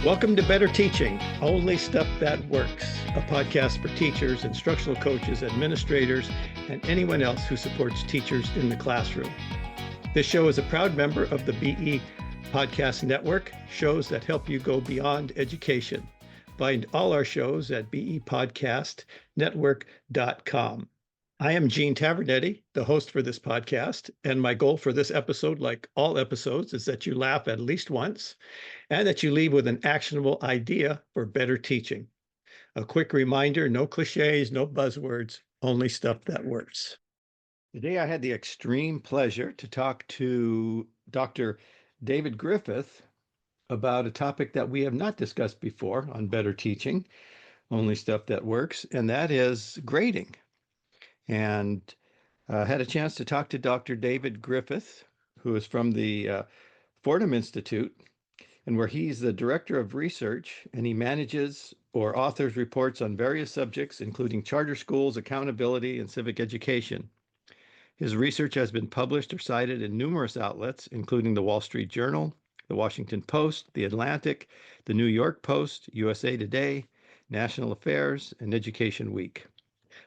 Welcome to Better Teaching, Only Stuff That Works, a podcast for teachers, instructional coaches, administrators, and anyone else who supports teachers in the classroom. This show is a proud member of the BE Podcast Network, shows that help you go beyond education. Find all our shows at bepodcastnetwork.com. I am Gene Tavernetti, the host for this podcast, and my goal for this episode, like all episodes, is that you laugh at least once and that you leave with an actionable idea for better teaching. A quick reminder, no cliches, no buzzwords, only stuff that works. Today I had the extreme pleasure to talk to Dr. David Griffith about a topic that we have not discussed before on Better Teaching, only stuff that works, and that is grading. And had a chance to talk to Dr. David Griffith, who is from the Fordham Institute, and where he's the director of research, and he manages or authors reports on various subjects, including charter schools, accountability, and civic education. His research has been published or cited in numerous outlets, including the Wall Street Journal, the Washington Post, the Atlantic, the New York Post, USA Today, National Affairs, and Education Week.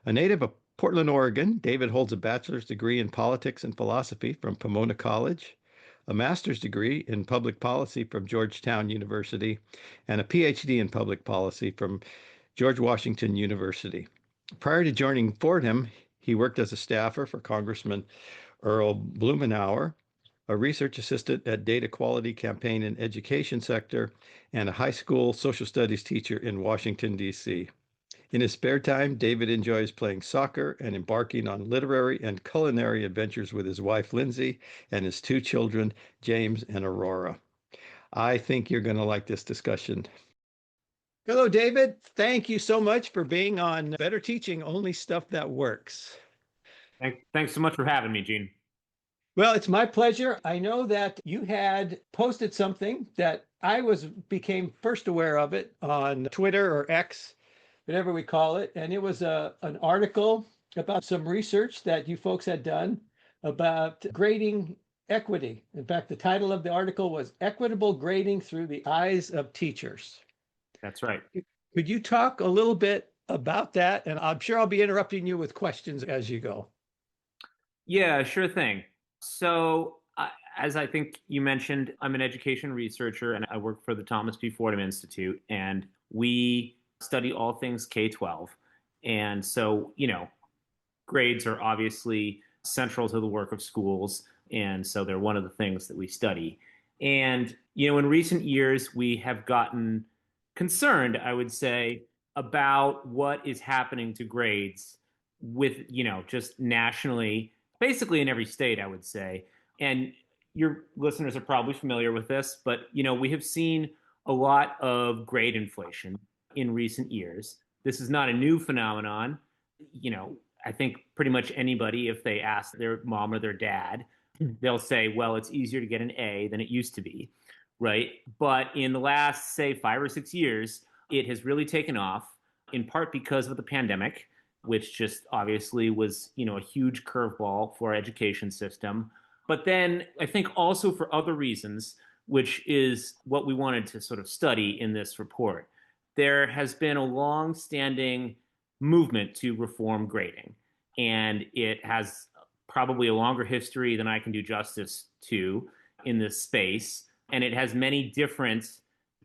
A native of Portland, Oregon, David holds a bachelor's degree in politics and philosophy from Pomona College, a master's degree in public policy from Georgetown University, and a PhD in public policy from George Washington University. Prior to joining Fordham, he worked as a staffer for Congressman Earl Blumenauer, a research assistant at Data Quality Campaign and Education Sector, and a high school social studies teacher in Washington, D.C. In his spare time, David enjoys playing soccer and embarking on literary and culinary adventures with his wife, Lindsay, and his two children, James and Aurora. I think you're going to like this discussion. Hello, David. Thank you so much for being on Better Teaching, Only Stuff That Works. Thanks so much for having me, Gene. Well, it's my pleasure. I know that you had posted something that I became first aware of it on Twitter or X, whatever we call it. And it was an article about some research that you folks had done about grading equity. In fact, the title of the article was Equitable Grading Through the Eyes of Teachers. That's right. Could you talk a little bit about that? And I'm sure I'll be interrupting you with questions as you go. Yeah, sure thing. So as I think you mentioned, I'm an education researcher and I work for the Thomas P. Fordham Institute, and we study all things K-12. And so, grades are obviously central to the work of schools. And so they're one of the things that we study. And, in recent years, we have gotten concerned, I would say, about what is happening to grades with, just nationally, basically in every state, I would say. And your listeners are probably familiar with this, but, we have seen a lot of grade inflation in recent years. This is not a new phenomenon. I think pretty much anybody, if they ask their mom or their dad, they'll say, well, it's easier to get an A than it used to be, right? But in the last, say, 5 or 6 years, it has really taken off, in part because of the pandemic, which just obviously was, a huge curveball for our education system. But then I think also for other reasons, which is what we wanted to sort of study in this report. There has been a long-standing movement to reform grading, and it has probably a longer history than I can do justice to in this space, and it has many different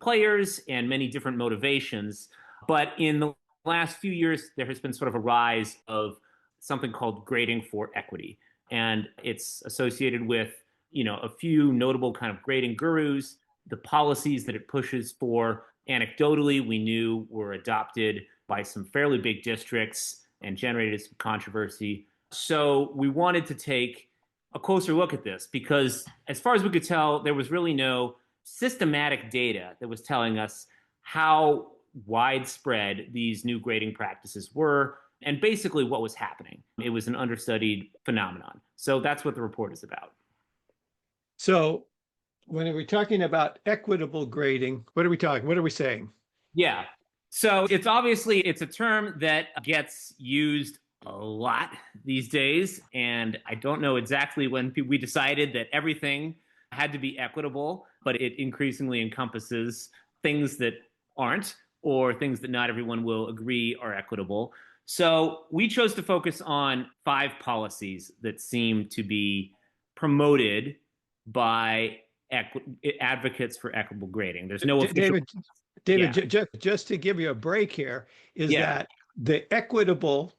players and many different motivations. But in the last few years, there has been sort of a rise of something called grading for equity, and it's associated with, a few notable kind of grading gurus, the policies that it pushes for. Anecdotally, we knew were adopted by some fairly big districts and generated some controversy. So we wanted to take a closer look at this because as far as we could tell, there was really no systematic data that was telling us how widespread these new grading practices were and basically what was happening. It was an understudied phenomenon. So that's what the report is about. So when we're talking about equitable grading, what are we talking? What are we saying? Yeah. So it's a term that gets used a lot these days. And I don't know exactly when we decided that everything had to be equitable, but it increasingly encompasses things that aren't, or things that not everyone will agree are equitable. So we chose to focus on 5 policies that seem to be promoted by advocates for equitable grading. There's no official. David, Yeah. just to give you a break here, is Yeah. that the equitable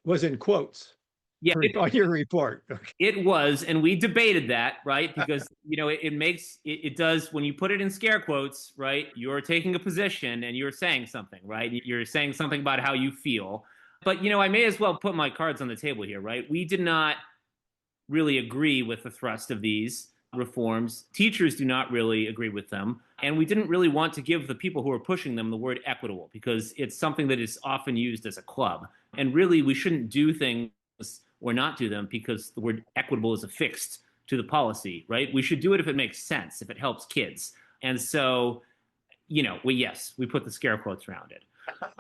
was in quotes Yeah. on your report. Okay. It was, and we debated that, right? Because it does, when you put it in scare quotes, right? You're taking a position and you're saying something, right? You're saying something about how you feel. But I may as well put my cards on the table here, right? We did not really agree with the thrust of these reforms. Teachers do not really agree with them. And we didn't really want to give the people who are pushing them the word equitable because it's something that is often used as a club. And really, we shouldn't do things or not do them because the word equitable is affixed to the policy, right? We should do it if it makes sense, if it helps kids. And so, we put the scare quotes around it.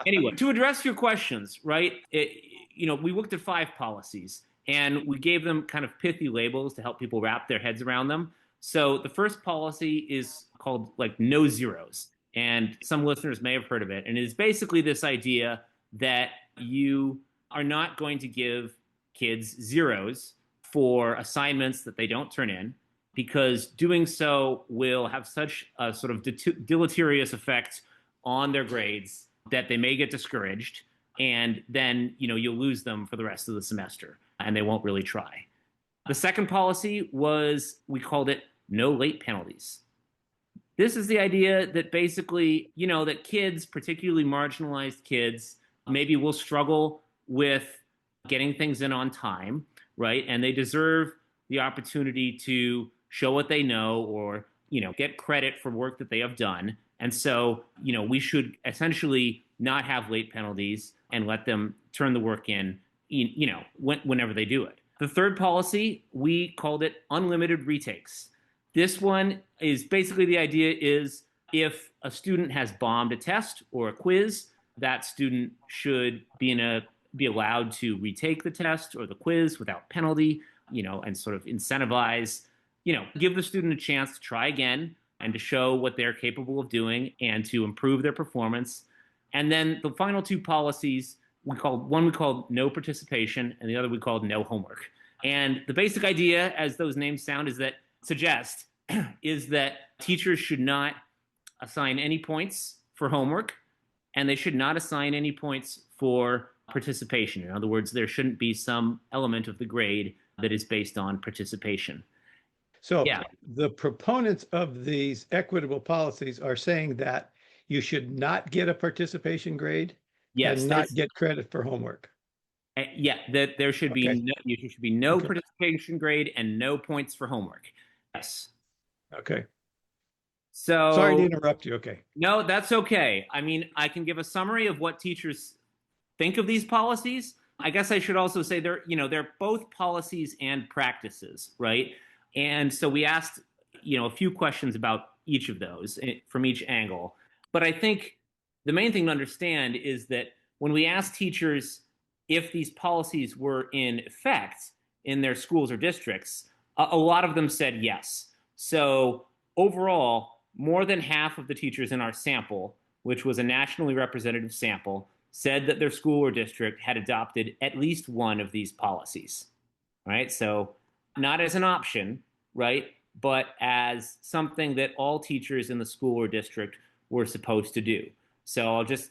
Anyway, to address your questions, right? We looked at 5 policies and we gave them kind of pithy labels to help people wrap their heads around them. So the first policy is called like no zeros. And some listeners may have heard of it. And it is basically this idea that you are not going to give kids zeros for assignments that they don't turn in, because doing so will have such a sort of deleterious effect on their grades that they may get discouraged, and then you'll lose them for the rest of the semester and they won't really try. The second policy was, we called it no late penalties. This is the idea that basically, that kids, particularly marginalized kids, maybe will struggle with getting things in on time, right? And they deserve the opportunity to show what they know, or get credit for work that they have done. And so, we should essentially not have late penalties and let them turn the work in, whenever they do it. The third policy, we called it unlimited retakes. This one is basically, the idea is, if a student has bombed a test or a quiz, that student should be allowed to retake the test or the quiz without penalty, and sort of incentivize, give the student a chance to try again and to show what they're capable of doing and to improve their performance. And then the final 2 policies, we called no participation, and the other we called no homework. And the basic idea, as those names suggest, is that teachers should not assign any points for homework, and they should not assign any points for participation. In other words, there shouldn't be some element of the grade that is based on participation. So Yeah. the proponents of these equitable policies are saying that you should not get a participation grade Yes. and not get credit for homework. That there should be Okay. no Okay. participation grade and no points for homework. Yes. Okay. So Sorry to interrupt you. Okay. no, that's okay. I mean, I can give a summary of what teachers think of these policies. I guess I should also say they're both policies and practices, right? And so we asked, a few questions about each of those from each angle. But I think the main thing to understand is that when we asked teachers if these policies were in effect in their schools or districts, a lot of them said yes. So overall, more than half of the teachers in our sample, which was a nationally representative sample, said that their school or district had adopted at least one of these policies, right? So not as an option, right? But as something that all teachers in the school or district were supposed to do. So I'll just,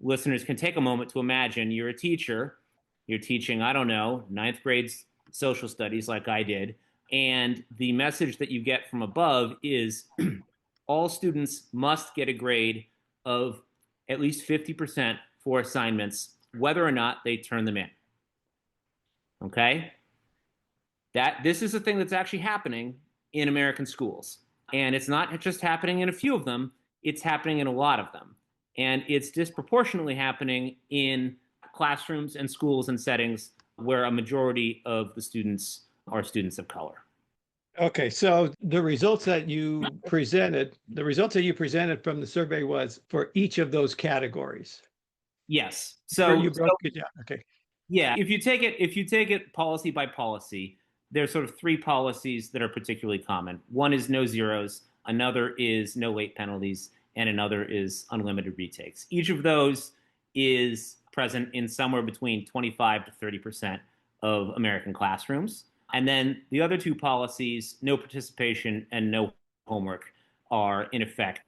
listeners can take a moment to imagine you're a teacher, you're teaching, I don't know, 9th grade social studies like I did, and the message that you get from above is all students must get a grade of at least 50% for assignments, whether or not they turn them in. Okay? This is a thing that's actually happening in American schools. And it's not just happening in a few of them, it's happening in a lot of them. And it's disproportionately happening in classrooms and schools and settings where a majority of the students are students of color. Okay, so the results that you presented from the survey was for each of those categories. Yes. So you broke it down. Okay. Yeah, if you take it policy by policy, there's sort of 3 policies that are particularly common. One is no zeros, another is no late penalties, and another is unlimited retakes. Each of those is present in somewhere between 25 to 30% of American classrooms. And then the other two policies, no participation and no homework, are in effect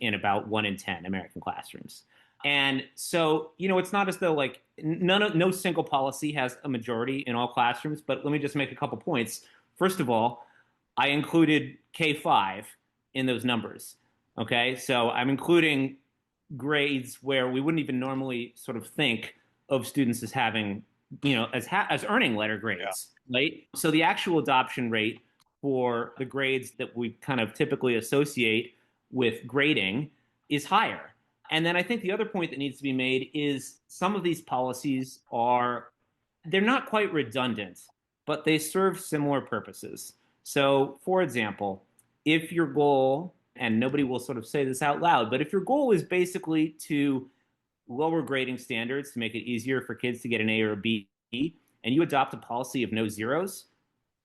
in about 1 in 10 American classrooms. And so, it's not as though like no single policy has a majority in all classrooms, but let me just make a couple points. First of all, I included K-5 in those numbers. Okay, so I'm including grades where we wouldn't even normally sort of think of students as having, as earning letter grades, right? So the actual adoption rate for the grades that we kind of typically associate with grading is higher. And then I think the other point that needs to be made is some of these policies they're not quite redundant, but they serve similar purposes. So, for example, if your goal, and nobody will sort of say this out loud, but if your goal is basically to lower grading standards to make it easier for kids to get an A or a B, and you adopt a policy of no zeros,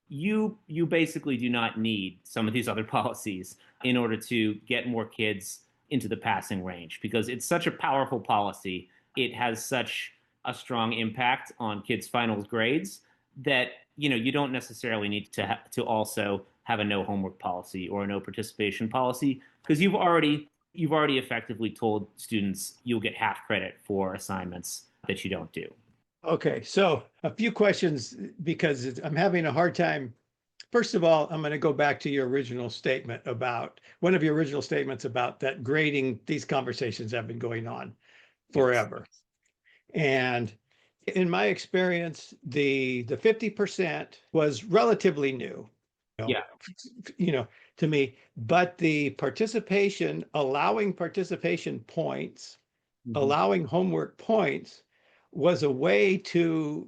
you basically do not need some of these other policies in order to get more kids into the passing range, because it's such a powerful policy. It has such a strong impact on kids' finals grades that you don't necessarily need to also have a no homework policy or a no participation policy, because you've already effectively told students you'll get half credit for assignments that you don't do. Okay, so a few questions because I'm having a hard time. First of all, I'm going to go back to your original statement about one of your original statements about that grading. These conversations have been going on forever. Yes. And in my experience, the 50% was relatively new, to me, but the participation, allowing participation points, allowing homework points was a way to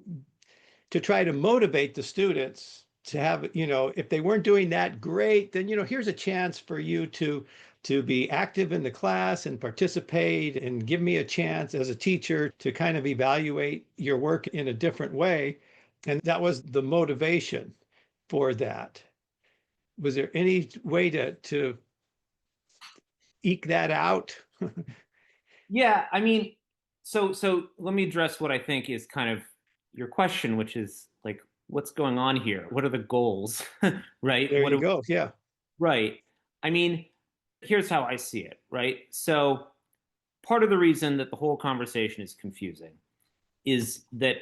try to motivate the students to have, if they weren't doing that great, then, here's a chance for you to be active in the class and participate and give me a chance as a teacher to kind of evaluate your work in a different way. And that was the motivation for that. Was there any way to eke that out? Yeah, I mean, so let me address what I think is kind of your question, which is like, what's going on here? What are the goals, right? There you go. Yeah. Right. I mean, here's how I see it, right? So part of the reason that the whole conversation is confusing is that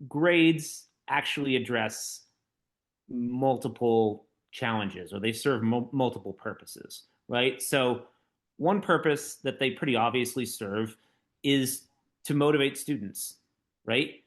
grades actually address multiple challenges, or they serve multiple purposes, right? So one purpose that they pretty obviously serve is to motivate students, right?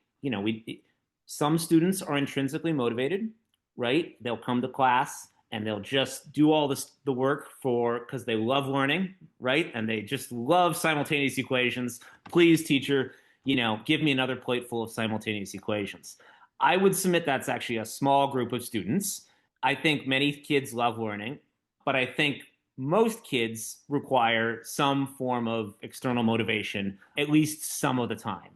Some students are intrinsically motivated, right? They'll come to class and they'll just do all the work because they love learning, right? And they just love simultaneous equations. Please, teacher, give me another plate full of simultaneous equations. I would submit that's actually a small group of students. I think many kids love learning, but I think most kids require some form of external motivation, at least some of the time.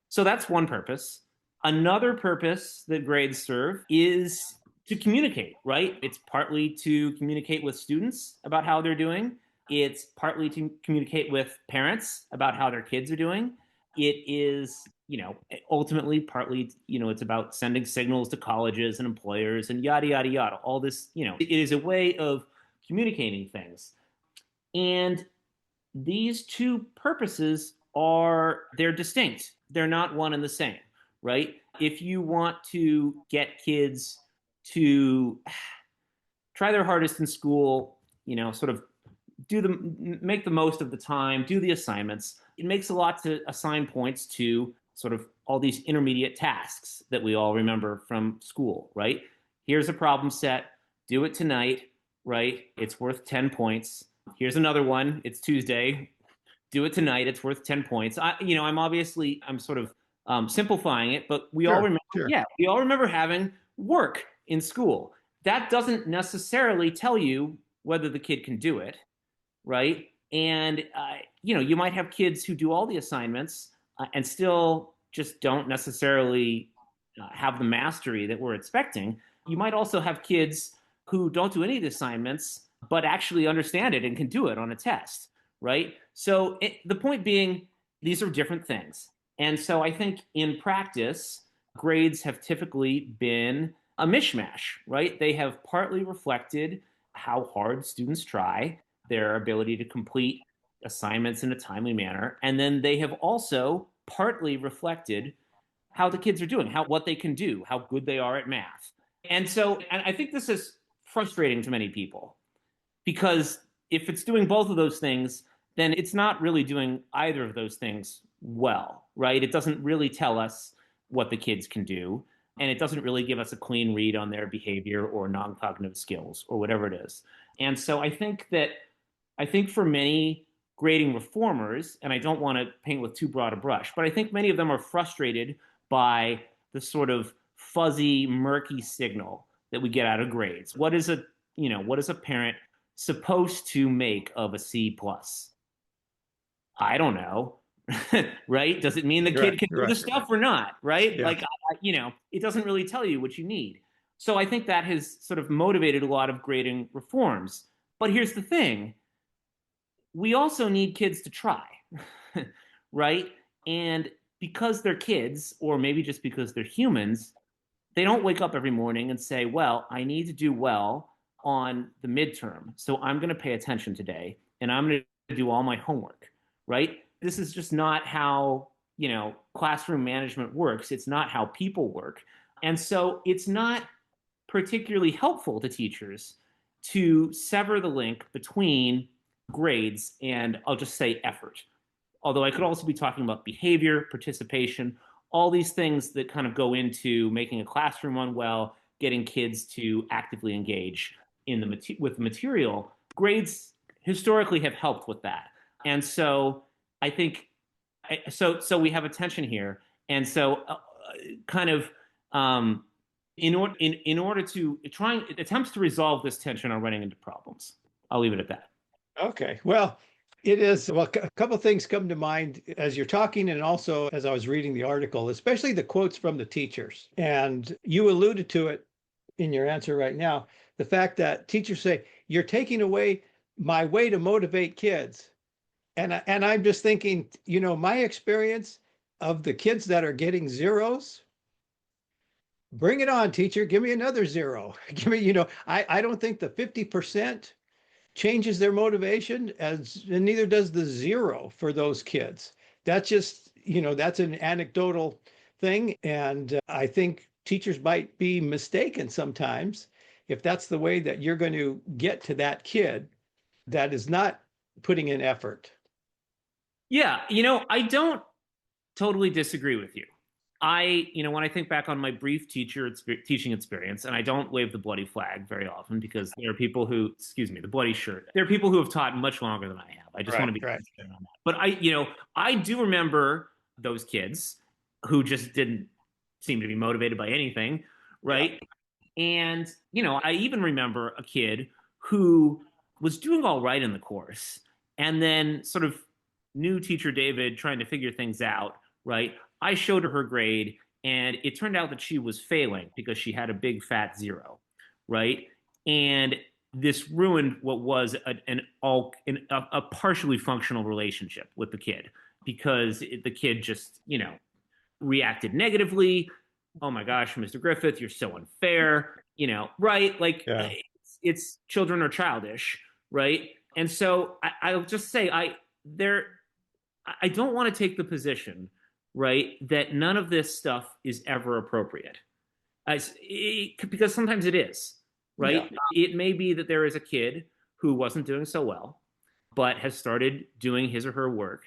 So that's one purpose. Another purpose that grades serve is to communicate, right? It's partly to communicate with students about how they're doing. It's partly to communicate with parents about how their kids are doing. It is, ultimately partly, it's about sending signals to colleges and employers and yada, yada, yada. All this, it is a way of communicating things. And these two purposes they're distinct. They're not one and the same, right? If you want to get kids to try their hardest in school, sort of make the most of the time, do the assignments, it makes a lot to assign points to sort of all these intermediate tasks that we all remember from school, right? Here's a problem set, do it tonight, right? It's worth 10 points. Here's another one, it's Tuesday, do it tonight, it's worth 10 points. I'm sort of simplifying it, but we all remember having work in school. That doesn't necessarily tell you whether the kid can do it, right? And, you might have kids who do all the assignments and still just don't necessarily have the mastery that we're expecting. You might also have kids who don't do any of the assignments, but actually understand it and can do it on a test, right? So the point being, these are different things. And so I think in practice, grades have typically been a mishmash, right? They have partly reflected how hard students try, their ability to complete assignments in a timely manner. And then they have also partly reflected how the kids are doing, how what they can do, how good they are at math. And I think this is frustrating to many people because if it's doing both of those things, then it's not really doing either of those things well, right? It doesn't really tell us what the kids can do, and it doesn't really give us a clean read on their behavior or non-cognitive skills or whatever it is. And so I think for many grading reformers, and I don't want to paint with too broad a brush, but I think many of them are frustrated by the sort of fuzzy, murky signal that we get out of grades. What is a parent supposed to make of a C plus? I don't know. Right? Does it mean the Right, kid can do right. the stuff or not? Right? Yeah. It doesn't really tell you what you need. So I think that has sort of motivated a lot of grading reforms. But here's the thing, we also need kids to try, right? And because they're kids, or maybe just because they're humans, they don't wake up every morning and say, well, I need to do well on the midterm. So I'm going to pay attention today and I'm going to do all my homework, right? This is just not how, classroom management works. It's not how people work. And so it's not particularly helpful to teachers to sever the link between grades and I'll just say effort. Although I could also be talking about behavior, participation, all these things that kind of go into making a classroom run well, getting kids to actively engage with the material. Grades historically have helped with that. And so I think so we have a tension here. And so kind of in order to trying attempts to resolve this tension are running into problems. I'll leave it at that. Okay. Well, it is. Well, a couple of things come to mind as you're talking, and also as I was reading the article, especially the quotes from the teachers. And you alluded to it in your answer right now. The fact that teachers say, you're taking away my way to motivate kids. And I'm just thinking, my experience of the kids that are getting zeros, bring it on, teacher. Give me another zero. Give me, I don't think the 50% changes their motivation, and neither does the zero for those kids. That's just, that's an anecdotal thing. And I think teachers might be mistaken sometimes if that's the way that you're going to get to that kid that is not putting in effort. Yeah, I don't totally disagree with you. When I think back on my brief teaching experience, and I don't wave the bloody flag very often because there are people who, excuse me, the bloody shirt. There are people who have taught much longer than I have. I just want to be Right. clear on that. But I do remember those kids who just didn't seem to be motivated by anything, right? Yeah. And I even remember a kid who was doing all right in the course, and then sort of new teacher David trying to figure things out, right? I showed her grade, and it turned out that she was failing because she had a big fat zero, right? And this ruined what was a partially functional relationship with the kid because the kid just, reacted negatively. Oh my gosh, Mr. Griffith, you're so unfair, right? Like Yeah. it's children are childish, right? And so I'll just say I don't want to take the position, right, that none of this stuff is ever appropriate. Because sometimes it is, right? Yeah. It may be that there is a kid who wasn't doing so well, but has started doing his or her work.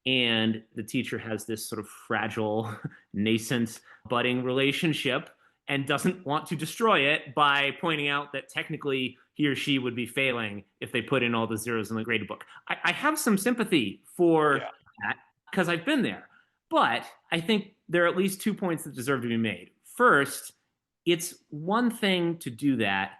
And the teacher has this sort of fragile, nascent, budding relationship and doesn't want to destroy it by pointing out that technically he or she would be failing if they put in all the zeros in the graded book. I have some sympathy for that because I've been there. But I think there are at least 2 points that deserve to be made. First, it's one thing to do that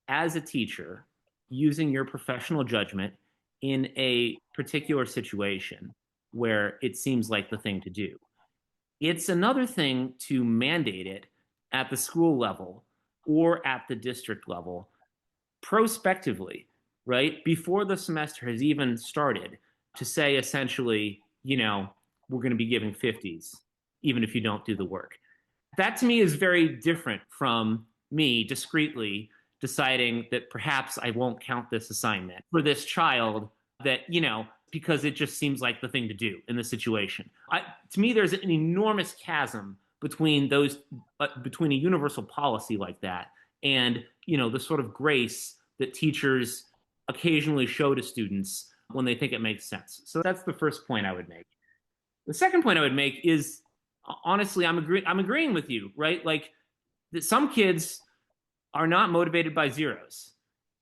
as a teacher using your professional judgment in a particular situation where it seems like the thing to do. It's another thing to mandate it at the school level or at the district level prospectively right? Before the semester has even started to say essentially, we're going to be giving 50s, even if you don't do the work. That to me is very different from me discreetly deciding that perhaps I won't count this assignment for this child that, because it just seems like the thing to do in the situation. To me, there's an enormous chasm between between a universal policy like that and, the sort of grace that teachers occasionally show to students when they think it makes sense. So that's the first point I would make. The second point I would make is honestly, I'm agreeing with you, right? Like that some kids are not motivated by zeros.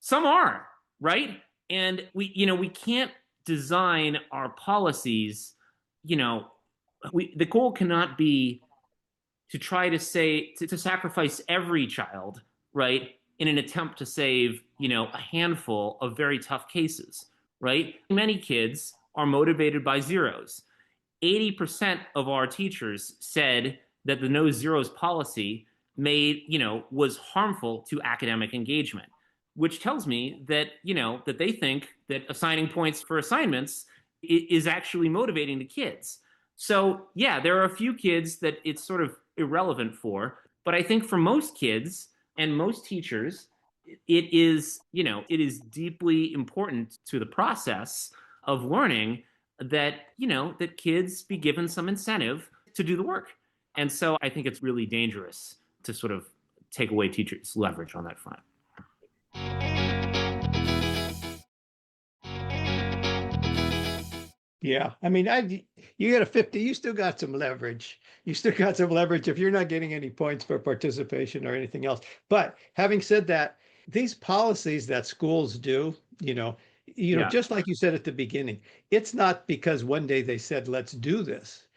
Some are, right? And we can't design our policies, the goal cannot be to try to say to sacrifice every child, right, in an attempt to save, a handful of very tough cases, right? Many kids are motivated by zeros. 80% of our teachers said that the no zeros policy was harmful to academic engagement, which tells me that, that they think that assigning points for assignments is actually motivating the kids. So, yeah, there are a few kids that it's sort of irrelevant for, but I think for most kids and most teachers, it is deeply important to the process of learning that, that kids be given some incentive to do the work. And so I think it's really dangerous to sort of take away teachers' leverage on that front. Yeah. I mean, you get a 50, you still got some leverage. You still got some leverage if you're not getting any points for participation or anything else. But having said that, these policies that schools do, Yeah. just like you said at the beginning, it's not because one day they said, let's do this.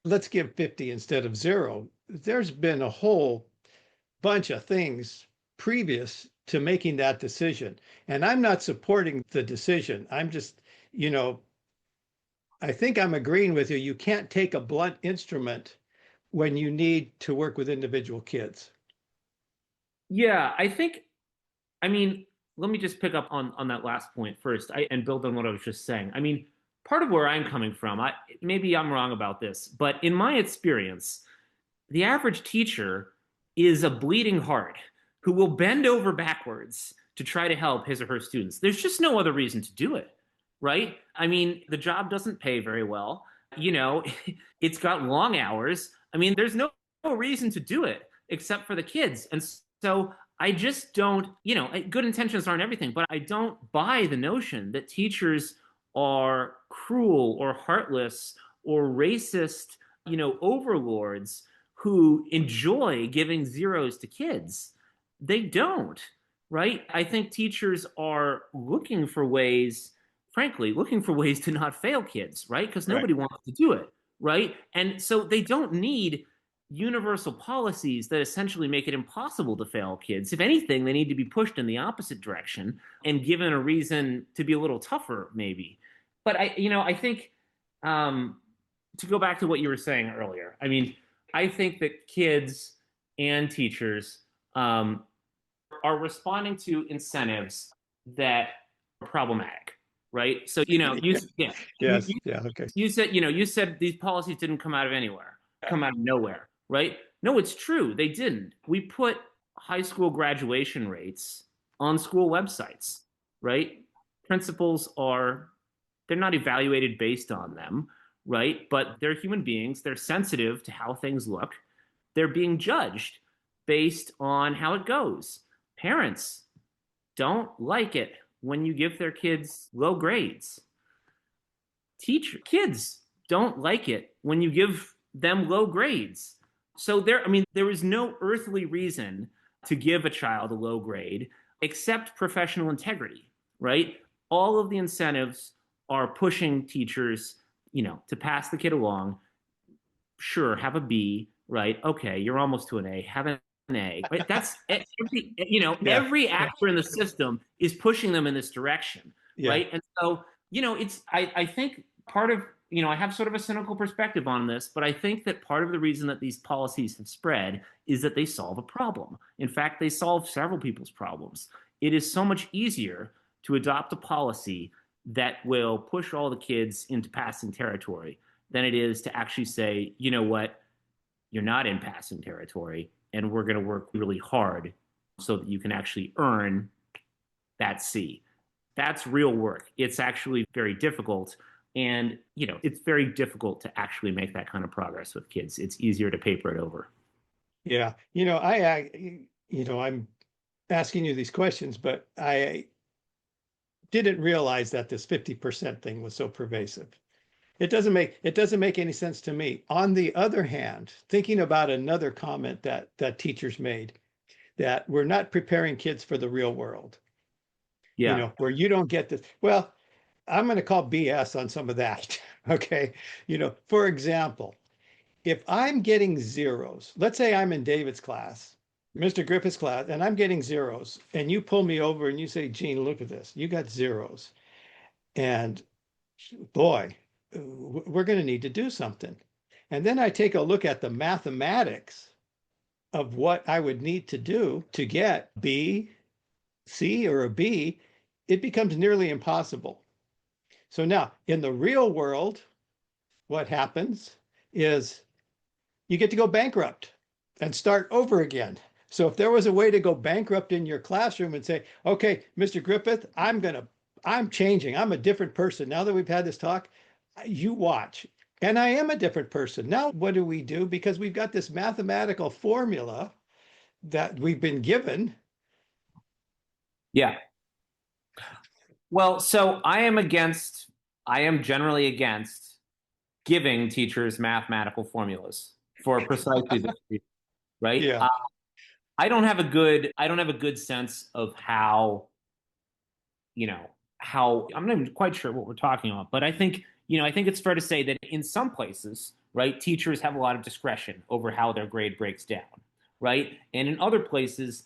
Let's give 50 instead of zero. There's been a whole bunch of things previous to making that decision. And I'm not supporting the decision. I'm just, you know, I think I'm agreeing with you. You can't take a blunt instrument when you need to work with individual kids. Yeah, I mean, let me just pick up on that last point first and build on what I was just saying. I mean, part of where I'm coming from, maybe I'm wrong about this, but in my experience, the average teacher is a bleeding heart who will bend over backwards to try to help his or her students. There's just no other reason to do it, right? I mean, the job doesn't pay very well. You know, it's got long hours. I mean, there's no reason to do it except for the kids. And so I just don't, good intentions aren't everything, but I don't buy the notion that teachers are cruel or heartless or racist, overlords who enjoy giving zeros to kids. They don't, right? I think teachers are looking for ways, frankly, looking for ways to not fail kids, right? Because Right. nobody wants to do it, right? And so they don't need universal policies that essentially make it impossible to fail kids. If anything, they need to be pushed in the opposite direction and given a reason to be a little tougher, maybe. But I think to go back to what you were saying earlier, I mean, I think that kids and teachers are responding to incentives that are problematic, right? So Yes. Yeah. Okay. you said these policies didn't come out of anywhere, come out of nowhere, right? No, it's true, they didn't. We put high school graduation rates on school websites, right? Principals they're not evaluated based on them, right? But they're human beings. They're sensitive to how things look. They're being judged based on how it goes. Parents don't like it when you give their kids low grades. Kids don't like it when you give them low grades. So there is no earthly reason to give a child a low grade except professional integrity, right? All of the incentives are pushing teachers, to pass the kid along. Sure, have a B, right? Okay, you're almost to an A. Have an A. Right? That's Yeah. every Yeah. actor in the system is pushing them in this direction, Yeah. right? And so, I think part of, I have sort of a cynical perspective on this, but I think that part of the reason that these policies have spread is that they solve a problem. In fact, they solve several people's problems. It is so much easier to adopt a policy that will push all the kids into passing territory than it is to actually say, you know what, you're not in passing territory, and we're going to work really hard so that you can actually earn that C. That's real work. It's actually very difficult. And, it's very difficult to actually make that kind of progress with kids. It's easier to paper it over. Yeah. I'm asking you these questions, but I didn't realize that this 50% thing was so pervasive. It doesn't make any sense to me. On the other hand, thinking about another comment that teachers made, that we're not preparing kids for the real world, Yeah. where you don't get this. Well, I'm going to call BS on some of that. Okay. For example, if I'm getting zeros, let's say I'm in David's class, Mr. Griffith's class, and I'm getting zeros, and you pull me over and you say, Gene, look at this. You got zeros. And boy, we're going to need to do something. And then I take a look at the mathematics of what I would need to do to get B, C, or a B. It becomes nearly impossible. So now in the real world, what happens is you get to go bankrupt and start over again. So if there was a way to go bankrupt in your classroom and say, okay, Mr. Griffith, I'm changing. I'm a different person. Now that we've had this talk, you watch. And I am a different person. Now, what do we do? Because we've got this mathematical formula that we've been given. Yeah. Well, so I am generally against giving teachers mathematical formulas for precisely this reason, right? Yeah. I don't have a good sense of how I'm not even quite sure what we're talking about, but I think it's fair to say that in some places, right, teachers have a lot of discretion over how their grade breaks down, right? And in other places,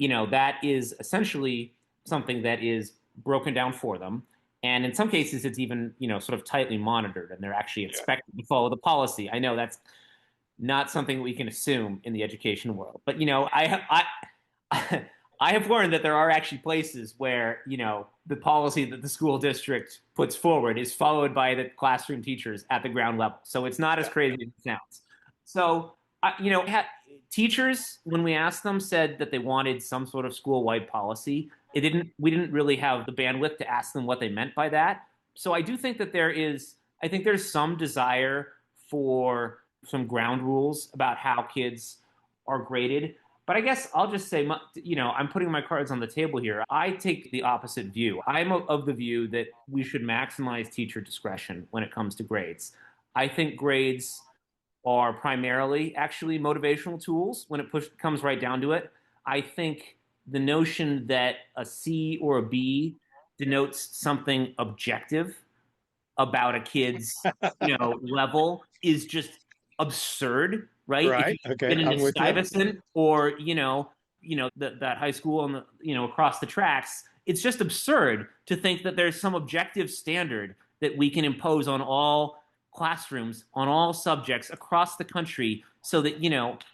that is essentially something that is broken down for them. And in some cases, it's even, sort of tightly monitored, and they're actually expected to follow the policy. I know that's not something we can assume in the education world, but I have learned that there are actually places where, the policy that the school district puts forward is followed by the classroom teachers at the ground level. So it's not as crazy as it sounds. So, teachers, when we asked them, said that they wanted some sort of school-wide policy. We didn't really have the bandwidth to ask them what they meant by that. So I do think that I think there's some desire for some ground rules about how kids are graded. But I guess I'll just say, I'm putting my cards on the table here. I take the opposite view. I'm of the view that we should maximize teacher discretion when it comes to grades. I think grades are primarily actually motivational tools when it comes right down to it. I think the notion that a C or a B denotes something objective about a kid's, level is just absurd, right? If Right. you've Okay. been in I'm with you. Stuyvesant or, that high school on the, across the tracks, it's just absurd to think that there's some objective standard that we can impose on all classrooms, on all subjects across the country so that,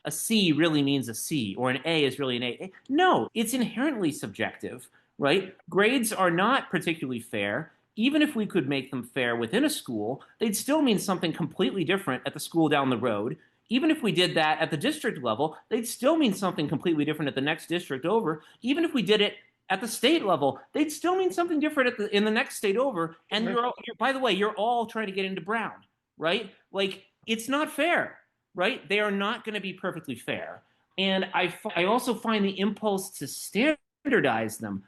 a C really means a C or an A is really an A. No, it's inherently subjective, right? Grades are not particularly fair. Even if we could make them fair within a school, they'd still mean something completely different at the school down the road. Even if we did that at the district level, they'd still mean something completely different at the next district over. Even if we did it at the state level, they'd still mean something different in the next state over. And by the way, you're all trying to get into Brown, right? Like, it's not fair, right? They are not going to be perfectly fair. And I also find the impulse to standardize them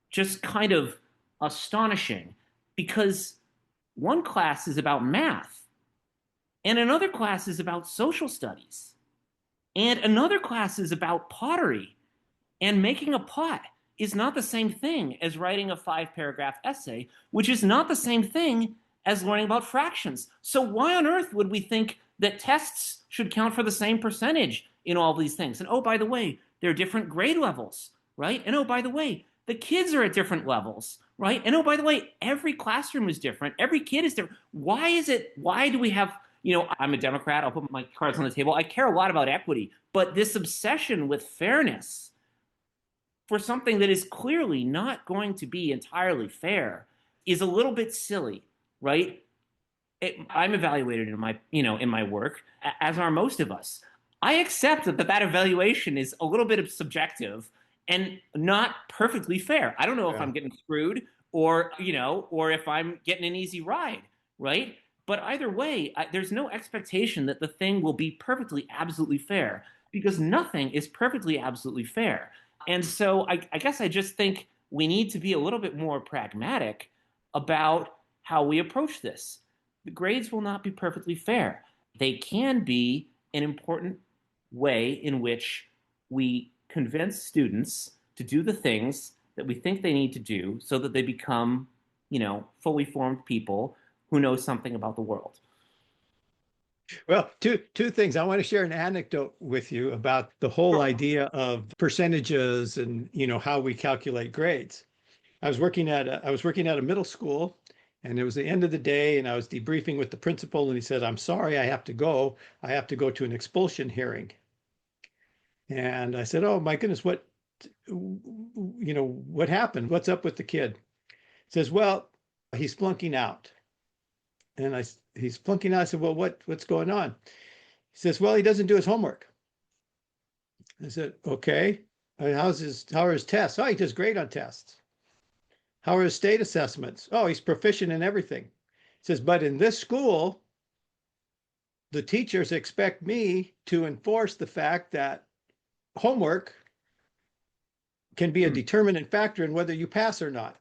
just kind of astonishing, because one class is about math, and another class is about social studies, and another class is about pottery. And making a pot is not the same thing as writing a 5-paragraph essay, which is not the same thing as learning about fractions. So why on earth would we think that tests should count for the same percentage in all these things? And oh, by the way, there are different grade levels, right? And oh, by the way, the kids are at different levels, right? And oh, by the way, every classroom is different. Every kid is different. Why do we have, I'm a Democrat. I'll put my cards on the table. I care a lot about equity, but this obsession with fairness for something that is clearly not going to be entirely fair is a little bit silly, right? I'm evaluated in my, in my work, as are most of us. I accept that evaluation is a little bit of subjective and not perfectly fair. I don't know if Yeah. I'm getting screwed or, or if I'm getting an easy ride, right? But either way, there's no expectation that the thing will be perfectly, absolutely fair because nothing is perfectly, absolutely fair. And so I guess I just think we need to be a little bit more pragmatic about how we approach this. The grades will not be perfectly fair. They can be an important way in which we convince students to do the things that we think they need to do so that they become, fully formed people who know something about the world. Well, two things. I want to share an anecdote with you about the whole idea of percentages and how we calculate grades. I was working at a middle school, and it was the end of the day, and I was debriefing with the principal, and he said, "I'm sorry, I have to go. I have to go to an expulsion hearing." And I said, "Oh my goodness, what happened? What's up with the kid?" He says, "Well, he's flunking out." And he's flunking out. I said, "Well, what's going on?" He says, "Well, he doesn't do his homework." I said, "Okay. How are his tests?" "Oh, he does great on tests." "How are his state assessments?" "Oh, he's proficient in everything." He says, "But in this school, the teachers expect me to enforce the fact that homework can be a Hmm. determinant factor in whether you pass or not."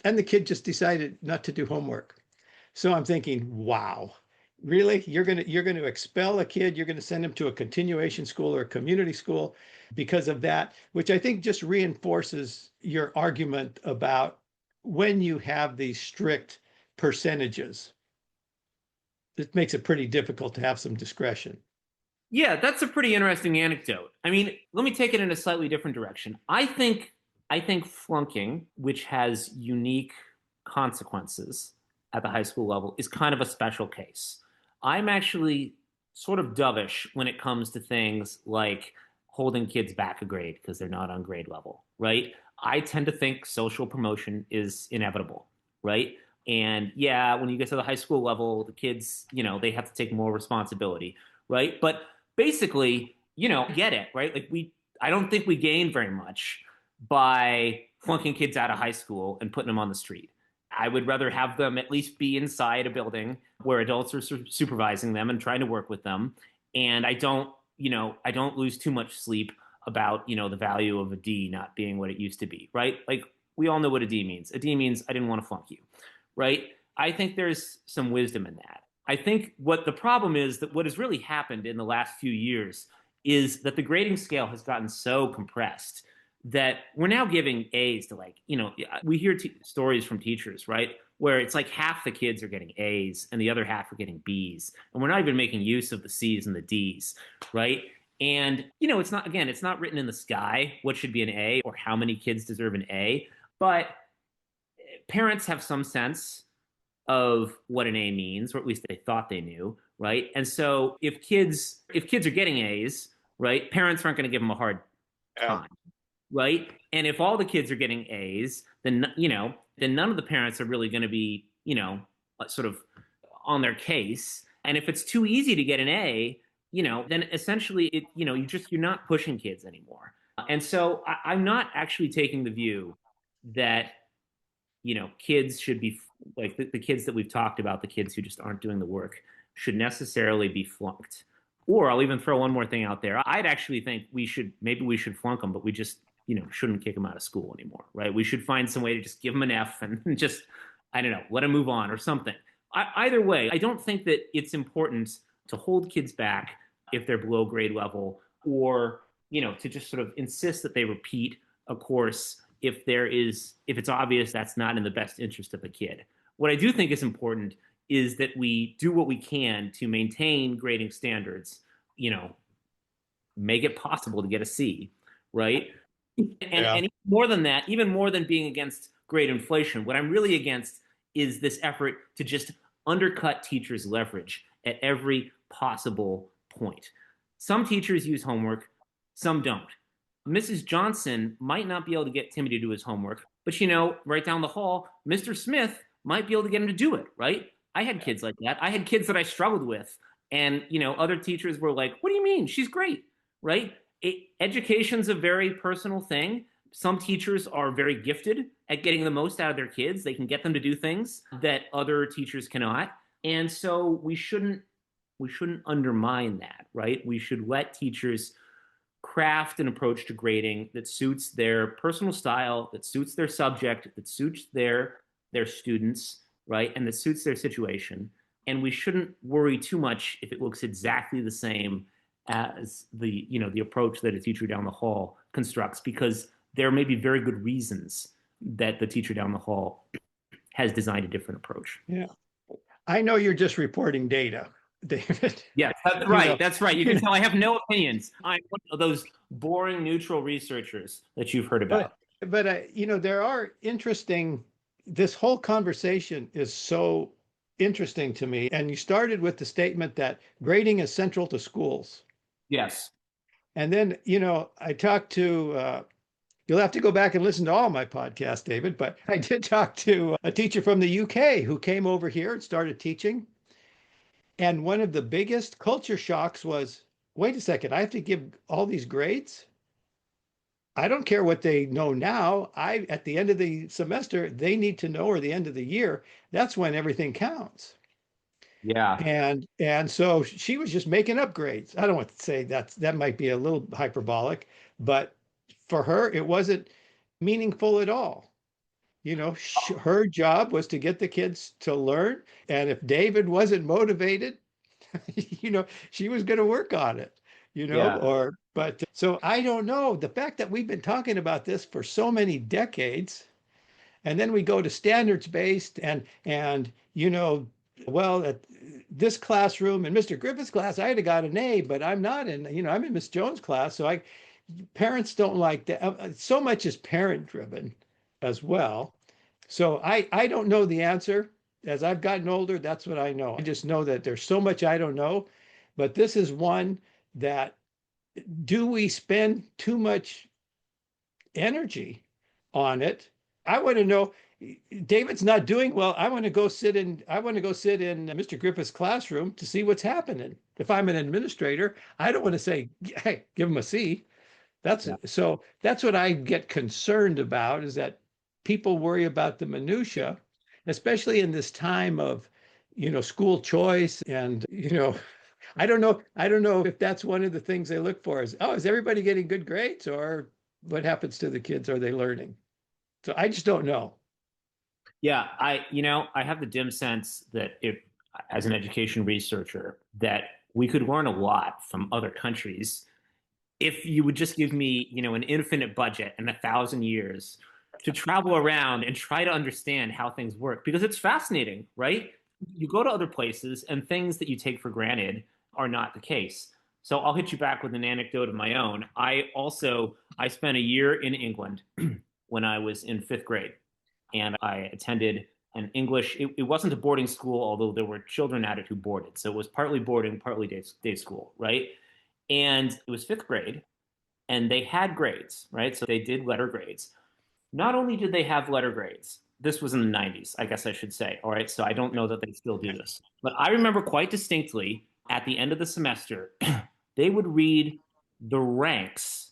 And the kid just decided not to do homework. So I'm thinking, wow, really? You're going to expel a kid, you're going to send him to a continuation school or a community school because of that, which I think just reinforces your argument about when you have these strict percentages, it makes it pretty difficult to have some discretion. Yeah, that's a pretty interesting anecdote. I mean, let me take it in a slightly different direction. I think flunking, which has unique consequences at the high school level, is kind of a special case. I'm actually sort of dovish when it comes to things like holding kids back a grade because they're not on grade level, right? I tend to think social promotion is inevitable, right? And yeah, when you get to the high school level, the kids, they have to take more responsibility, right? But basically, get it, right? I don't think we gain very much by flunking kids out of high school and putting them on the street. I would rather have them at least be inside a building where adults are supervising them and trying to work with them. And I don't lose too much sleep about, the value of a D not being what it used to be, right? Like we all know what a D means. A D means I didn't want to flunk you, right? I think there's some wisdom in that. I think what the problem is that what has really happened in the last few years is that the grading scale has gotten so compressed that we're now giving A's to we hear stories from teachers, right? Where it's like half the kids are getting A's and the other half are getting B's. And we're not even making use of the C's and the D's, right? And, it's not written in the sky what should be an A or how many kids deserve an A, but parents have some sense of what an A means, or at least they thought they knew, right? And so if kids are getting A's, right, parents aren't going to give them a hard Yeah. time, right? And if all the kids are getting A's, then none of the parents are really going to be, sort of on their case. And if it's too easy to get an A, then essentially you're not pushing kids anymore. And so I'm not actually taking the view that kids should be like the kids that we've talked about, the kids who just aren't doing the work, should necessarily be flunked. Or I'll even throw one more thing out there. I'd actually think we should flunk them, but we just, shouldn't kick them out of school anymore, right? We should find some way to just give them an F and just, I don't know, let them move on or something. Either way, I don't think that it's important to hold kids back if they're below grade level or, to just sort of insist that they repeat a course if it's obvious that's not in the best interest of the kid. What I do think is important is that we do what we can to maintain grading standards, you know, make it possible to get a C, right? Yeah. And more than that, even more than being against grade inflation, what I'm really against is this effort to just undercut teachers' leverage at every possible point. Some teachers use homework, some don't. Mrs. Johnson might not be able to get Timmy to do his homework, but you know, right down the hall, Mr. Smith might be able to get him to do it, right? I had kids like that. I had kids that I struggled with. And, you know, other teachers were like, what do you mean? She's great, right? Education's a very personal thing. Some teachers are very gifted at getting the most out of their kids. They can get them to do things that other teachers cannot. And so we shouldn't undermine that, right? We should let teachers craft an approach to grading that suits their personal style, that suits their subject, that suits their students, right? And that suits their situation. And we shouldn't worry too much if it looks exactly the same as the approach that a teacher down the hall constructs, because there may be very good reasons that the teacher down the hall has designed a different approach. Yeah. I know you're just reporting data, David. Yes, that's right. That's right. You can know, tell I have no opinions. I'm one of those boring neutral researchers that you've heard about. but there are interesting, this whole conversation is so interesting to me. And you started with the statement that grading is central to schools. Yes. And then, I talked to, you'll have to go back and listen to all my podcasts, David, but I did talk to a teacher from the UK who came over here and started teaching. And one of the biggest culture shocks was, wait a second, I have to give all these grades? I don't care what they know now. At the end of the semester, they need to know, or the end of the year, that's when everything counts. Yeah. And so she was just making up grades. I don't want to say that might be a little hyperbolic, but for her, it wasn't meaningful at all. Her job was to get the kids to learn. And if David wasn't motivated, she was going to work on it, Yeah. but so I don't know. The fact that we've been talking about this for so many decades, and then we go to standards based and well, at this classroom in Mr. Griffith's class, I had got an A, but I'm not I'm in Miss Jones' class. So parents don't like that. So much is parent driven as well. So I don't know the answer. As I've gotten older, that's what I know. I just know that there's so much I don't know, but this is one that, do we spend too much energy on it? I want to know, David's not doing well. I want to go sit in Mr. Griffith's classroom to see what's happening. If I'm an administrator, I don't want to say, hey, give him a C. So that's what I get concerned about, is that people worry about the minutia, especially in this time of, school choice. And, I don't know if that's one of the things they look for is, oh, is everybody getting good grades, or what happens to the kids? Are they learning? So I just don't know. Yeah, I have the dim sense that if, as an education researcher, that we could learn a lot from other countries if you would just give me, an infinite budget and 1,000 years to travel around and try to understand how things work, because it's fascinating, right? You go to other places and things that you take for granted are not the case. So I'll hit you back with an anecdote of my own. I spent a year in England when I was in fifth grade, and I attended an English. It wasn't a boarding school, although there were children at it who boarded. So it was partly boarding, partly day school, right? And it was fifth grade, and they had grades, right? So they did letter grades. Not only did they have letter grades, this was in the 90s, I guess I should say. All right. So I don't know that they still do this. But I remember quite distinctly at the end of the semester, they would read the ranks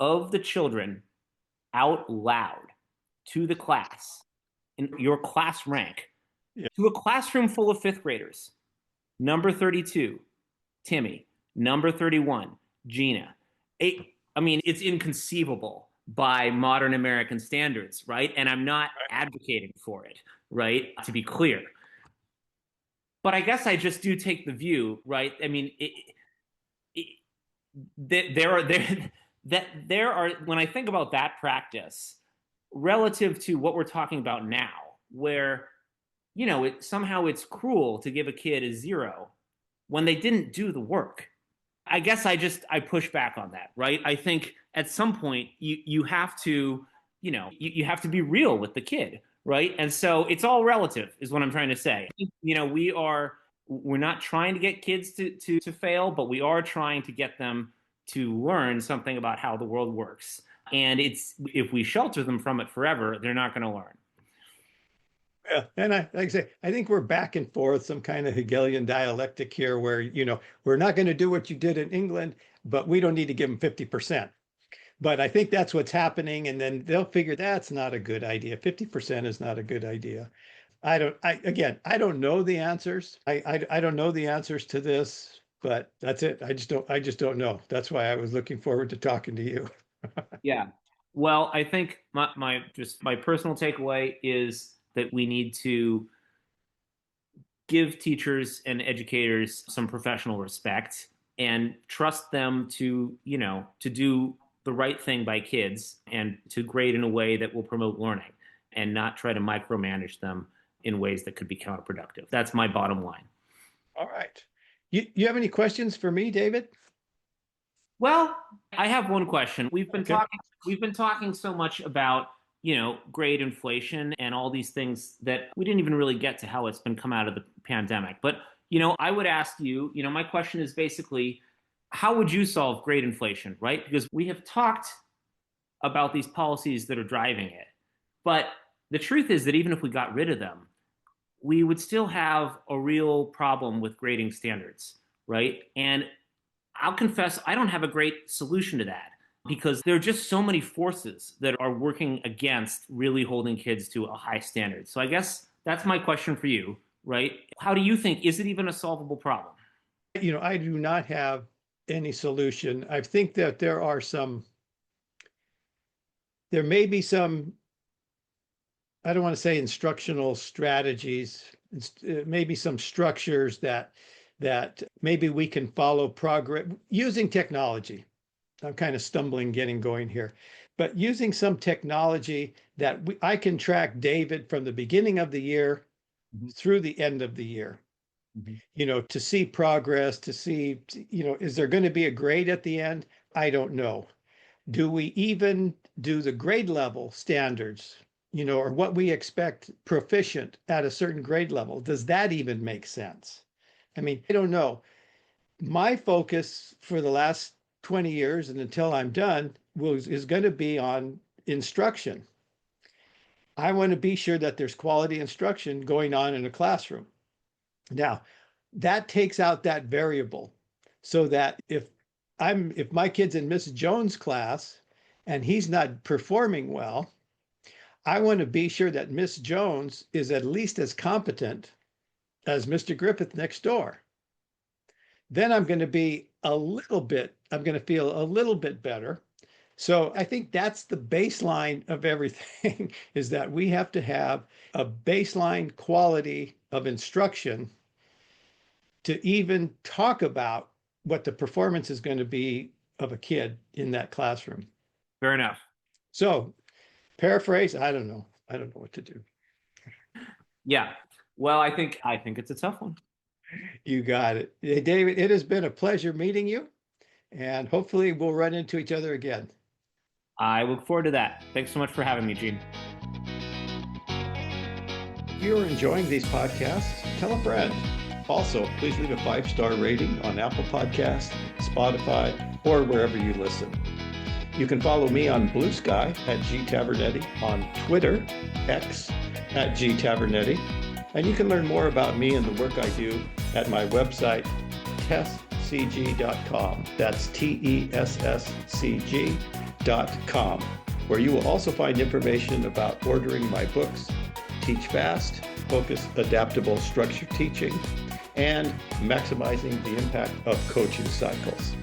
of the children out loud to the class, in your class rank, to a classroom full of fifth graders. Number 32, Timmy. Number 31, Gina. It's inconceivable by modern American standards, right? And I'm not advocating for it, right? To be clear. But I guess I just do take the view, right? There are, when I think about that practice relative to what we're talking about now, where, somehow it's cruel to give a kid a 0 when they didn't do the work. I guess I push back on that, right? I think at some point you have to, you have to be real with the kid, right? And so it's all relative, is what I'm trying to say. We're not trying to get kids to fail, but we are trying to get them to learn something about how the world works. And if we shelter them from it forever, they're not going to learn. Yeah, and like I say, I think we're back and forth, some kind of Hegelian dialectic here, where we're not going to do what you did in England, but we don't need to give them 50%. But I think that's what's happening, and then they'll figure that's not a good idea. 50% is not a good idea. I don't know the answers. I don't know the answers to this, but that's it. I just don't know. That's why I was looking forward to talking to you. Yeah. Well, I think my personal takeaway is that we need to give teachers and educators some professional respect and trust them to do the right thing by kids and to grade in a way that will promote learning and not try to micromanage them in ways that could be counterproductive. That's my bottom line. All right. You have any questions for me, David? Well, I have one question. We've been Okay. talking so much about, grade inflation and all these things that we didn't even really get to how it's been come out of the pandemic. But, I would ask you, my question is basically, how would you solve grade inflation, right? Because we have talked about these policies that are driving it. But the truth is that even if we got rid of them, we would still have a real problem with grading standards, right? And I'll confess, I don't have a great solution to that because there are just so many forces that are working against really holding kids to a high standard. So I guess that's my question for you, right? How do you think, is it even a solvable problem? I do not have any solution. I think that there may be some, I don't want to say instructional strategies, maybe some structures that maybe we can follow progress using technology. I'm kind of stumbling getting going here, but using some technology that I can track David from the beginning of the year through the end of the year, to see progress, to see, is there going to be a grade at the end? I don't know. Do we even do the grade level standards, or what we expect proficient at a certain grade level? Does that even make sense? I mean, I don't know. My focus for the last 20 years and until I'm done is going to be on instruction. I want to be sure that there's quality instruction going on in a classroom. Now, that takes out that variable so that if my kid's in Miss Jones' class and he's not performing well, I want to be sure that Miss Jones is at least as competent as Mr. Griffith next door. Then I'm going to feel a little bit better. So I think that's the baseline of everything is that we have to have a baseline quality of instruction to even talk about what the performance is going to be of a kid in that classroom. Fair enough. So paraphrase, I don't know what to do. Yeah. Well, I think it's a tough one. You got it. Hey, David, it has been a pleasure meeting you, and hopefully we'll run into each other again. I look forward to that. Thanks so much for having me, Gene. If you're enjoying these podcasts, tell a friend. Also, please leave a 5-star rating on Apple Podcasts, Spotify, or wherever you listen. You can follow me on Blue Sky at G Tavernetti, on Twitter, X at G Tavernetti, and you can learn more about me and the work I do at my website, tesscg.com. That's TESSCG.com, where you will also find information about ordering my books, Teach Fast, Focused Adaptable Structured Teaching, and maximizing the impact of coaching cycles.